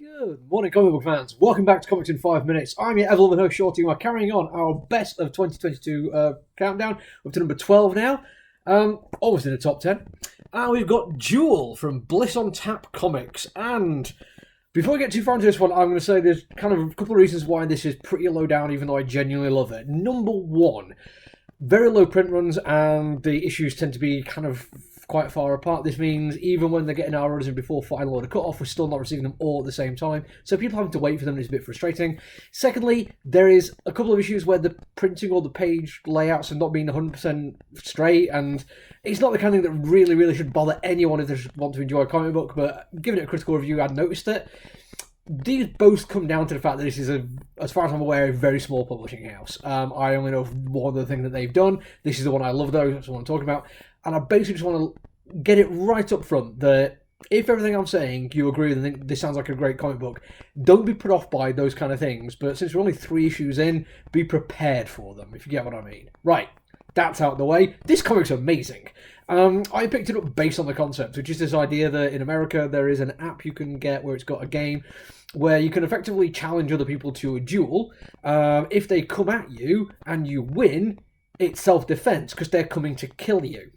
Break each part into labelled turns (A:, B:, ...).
A: Good morning, comic book fans. Welcome back to Comics in 5 Minutes. I'm your ever-loving host, Shorty. We're carrying on our best of 2022 countdown. We're up to number 12 now. Almost in the top 10. And we've got Duel from Bliss on Tap Comics. And before we get too far into this one, I'm going to say there's kind of a couple of reasons why this is pretty low down, even though I genuinely love it. Number one, very low print runs, and the issues tend to be kind of quite far apart. This means even when they're getting our orders in before final order cut-off, we're still not receiving them all at the same time. So people having to wait for them is a bit frustrating. Secondly, there is a couple of issues where the printing or the page layouts are not being 100% straight, and it's not the kind of thing that really should bother anyone if they just want to enjoy a comic book, but giving it a critical review, I'd noticed it. These both come down to the fact that this is, as far as I'm aware, a very small publishing house. I only know of one other thing that they've done. This is the one I love, though. That's what I'm talking about. And I basically just want to get it right up front that if everything I'm saying you agree with and think this sounds like a great comic book, don't be put off by those kind of things. But since we're only 3 issues in, be prepared for them, if you get what I mean. Right, that's out of the way. This comic's amazing. I picked it up based on the concept, which is this idea that in America there is an app you can get where it's got a game where you can effectively challenge other people to a duel. If they come at you and you win, it's self-defense because they're coming to kill you.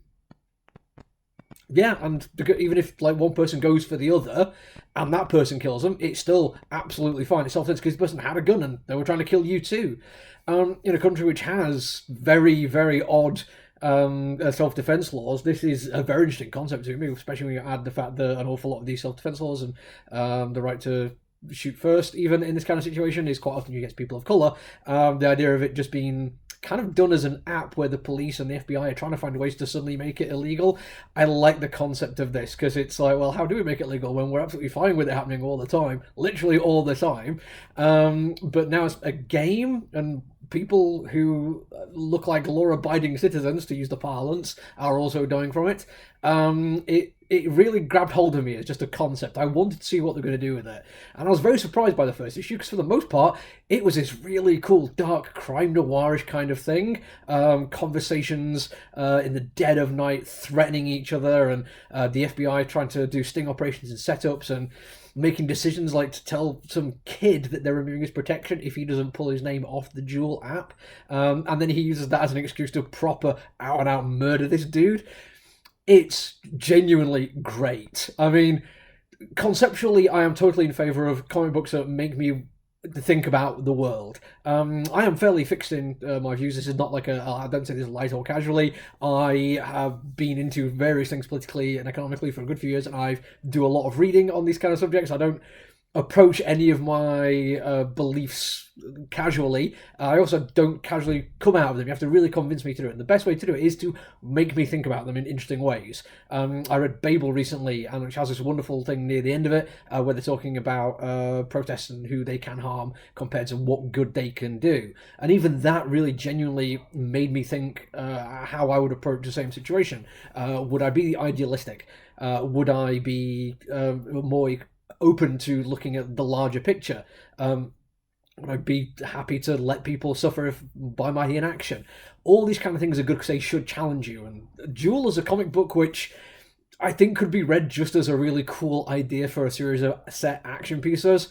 A: Yeah, and even if like one person goes for the other and that person kills them, it's still absolutely fine. It's self-defense because the person had a gun and they were trying to kill you too. In a country which has very odd self-defense laws, this is a very interesting concept to me, especially when you add the fact that an awful lot of these self-defense laws and the right to shoot first, even in this kind of situation, is quite often against people of colour. The idea of it just being kind of done as an app where the police and the FBI are trying to find ways to suddenly make it illegal. I like the concept of this because it's like, well, how do we make it legal when we're absolutely fine with it happening all the time, literally all the time? But now it's a game, and people who look like law-abiding citizens, to use the parlance, are also dying from it. It really grabbed hold of me as just a concept. I wanted to see what they're going to do with it. And I was very surprised by the first issue, because for the most part, it was this really cool, dark, crime noirish kind of thing. Conversations in the dead of night, threatening each other, and the FBI trying to do sting operations and setups, and making decisions like to tell some kid that they're removing his protection if he doesn't pull his name off the Duel app. And then he uses that as an excuse to proper out-and-out murder this dude. It's genuinely great. I mean, conceptually, I am totally in favour of comic books that make me think about the world. I am fairly fixed in my views. This is not like I don't say this light or casually. I have been into various things politically and economically for a good few years, and I do a lot of reading on these kind of subjects. I don't approach any of my beliefs casually. I also don't casually come out of them. You have to really convince me to do it. And the best way to do it is to make me think about them in interesting ways. I read Babel recently, and which has this wonderful thing near the end of it where they're talking about protests and who they can harm compared to what good they can do. And even that really genuinely made me think how I would approach the same situation. Would I be idealistic? Would I be more open to looking at the larger picture? Would I be happy to let people suffer by my inaction? All these kind of things are good because they should challenge you. And Duel is a comic book which I think could be read just as a really cool idea for a series of set action pieces.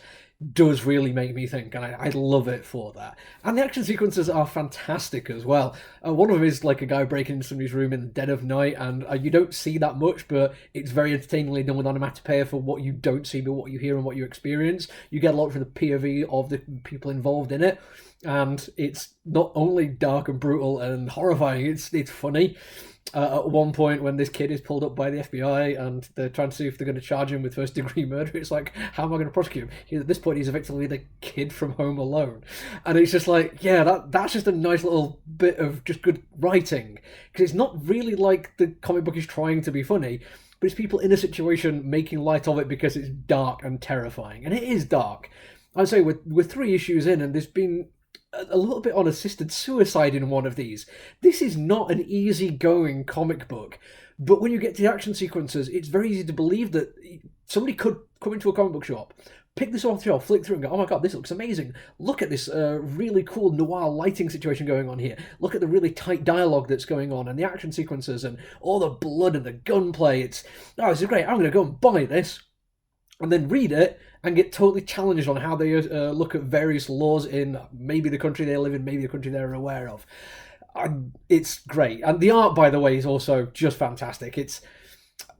A: Does really make me think, and I love it for that. And the action sequences are fantastic as well. One of them is like a guy breaking into somebody's room in the dead of night, and you don't see that much, but it's very entertainingly done with onomatopoeia for what you don't see, but what you hear and what you experience. You get a lot from the POV of the people involved in it, and it's not only dark and brutal and horrifying, it's funny. At one point when this kid is pulled up by the FBI and they're trying to see if they're going to charge him with first-degree murder, it's like, how am I going to prosecute him? At this point, he's effectively the kid from Home Alone. And it's just like, yeah, that's just a nice little bit of just good writing. Because it's not really like the comic book is trying to be funny, but it's people in a situation making light of it because it's dark and terrifying. And it is dark. I'd say we're 3 issues in, and there's been a little bit on assisted suicide in one of these. This is not an easy-going comic book, but when you get to the action sequences, it's very easy to believe that somebody could come into a comic book shop, pick this off the shelf, flick through and go, oh my god, this looks amazing. Look at this really cool noir lighting situation going on here. Look at the really tight dialogue that's going on and the action sequences and all the blood and the gunplay. This is great. I'm going to go and buy this. and then read it and get totally challenged on how they look at various laws in maybe the country they live in, maybe the country they're aware of. It's great. And the art, by the way, is also just fantastic. It's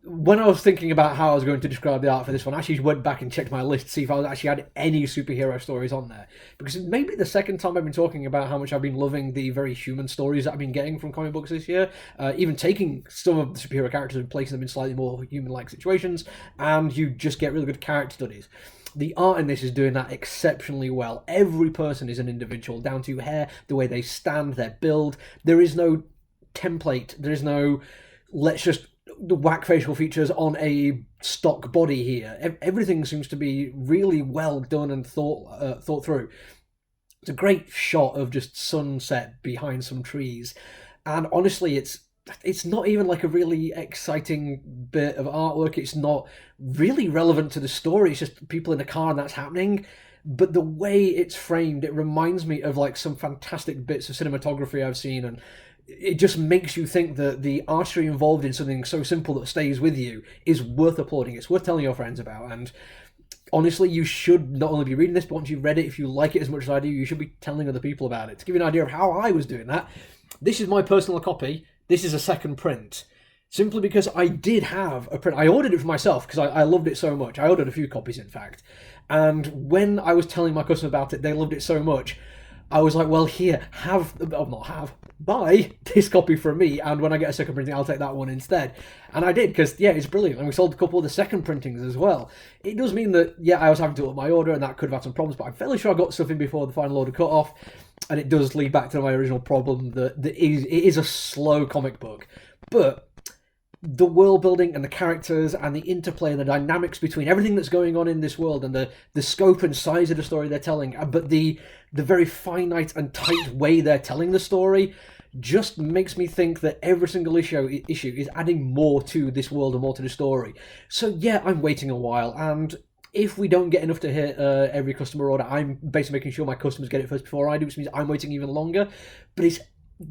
A: when I was thinking about how I was going to describe the art for this one, I actually went back and checked my list to see if I actually had any superhero stories on there. Because it may be the second time I've been talking about how much I've been loving the very human stories that I've been getting from comic books this year. Even taking some of the superhero characters and placing them in slightly more human-like situations, and you just get really good character studies. The art in this is doing that exceptionally well. Every person is an individual, down to hair, the way they stand, their build. There is no template. There is no, let's just whack facial features on a stock body here. Everything seems to be really well done and thought through. It's a great shot of just sunset behind some trees, and honestly, it's not even like a really exciting bit of artwork. It's not really relevant to the story. It's just people in a car and that's happening. But the way it's framed, it reminds me of like some fantastic bits of cinematography I've seen, and it just makes you think that the artistry involved in something so simple that stays with you is worth applauding. It's worth telling your friends about. And honestly, you should not only be reading this, but once you've read it, if you like it as much as I do, you should be telling other people about it. To give you an idea of how I was doing that, this is my personal copy. This is a second print. Simply because I did have a print. I ordered it for myself because I loved it so much. I ordered a few copies, in fact. And when I was telling my customer about it, they loved it so much. I was like, well, here, buy this copy from me, and when I get a second printing, I'll take that one instead. And I did, because, yeah, it's brilliant. And we sold a couple of the second printings as well. It does mean that, yeah, I was having to up my order, and that could have had some problems, but I'm fairly sure I got stuff in before the final order cut off, and it does lead back to my original problem that it is a slow comic book. But the world building and the characters and the interplay and the dynamics between everything that's going on in this world and the scope and size of the story they're telling, but the very finite and tight way they're telling the story just makes me think that every single issue is adding more to this world and more to the story. So yeah, I'm waiting a while, and if we don't get enough to hit every customer order, I'm basically making sure my customers get it first before I do, which means I'm waiting even longer. But it's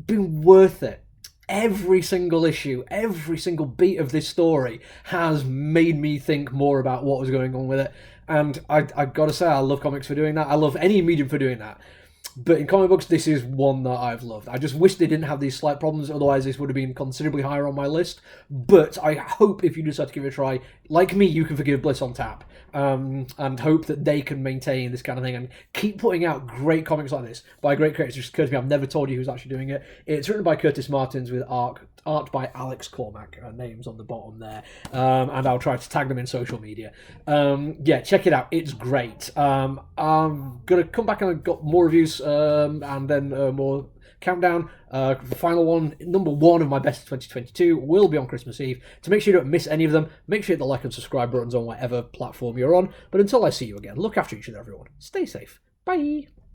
A: been worth it. Every single issue, every single beat of this story has made me think more about what was going on with it. And I've got to say, I love comics for doing that. I love any medium for doing that. But in comic books, this is one that I've loved. I just wish they didn't have these slight problems, otherwise this would have been considerably higher on my list. But I hope if you decide to give it a try, like me, you can forgive Bliss on tap. And hope that they can maintain this kind of thing and keep putting out great comics like this by great creators. It just occurs to me, I've never told you who's actually doing it. It's written by Curtis Martins with art by Alex Cormack. Names on the bottom there. And I'll try to tag them in social media. Yeah, check it out. It's great. I'm going to come back and I've got more reviews and then more countdown. The final one, number one of my best of 2022, will be on Christmas Eve. To make sure you don't miss any of them, make sure you hit the like and subscribe buttons on whatever platform you're on. But until I see you again, look after each other, everyone. Stay safe. Bye.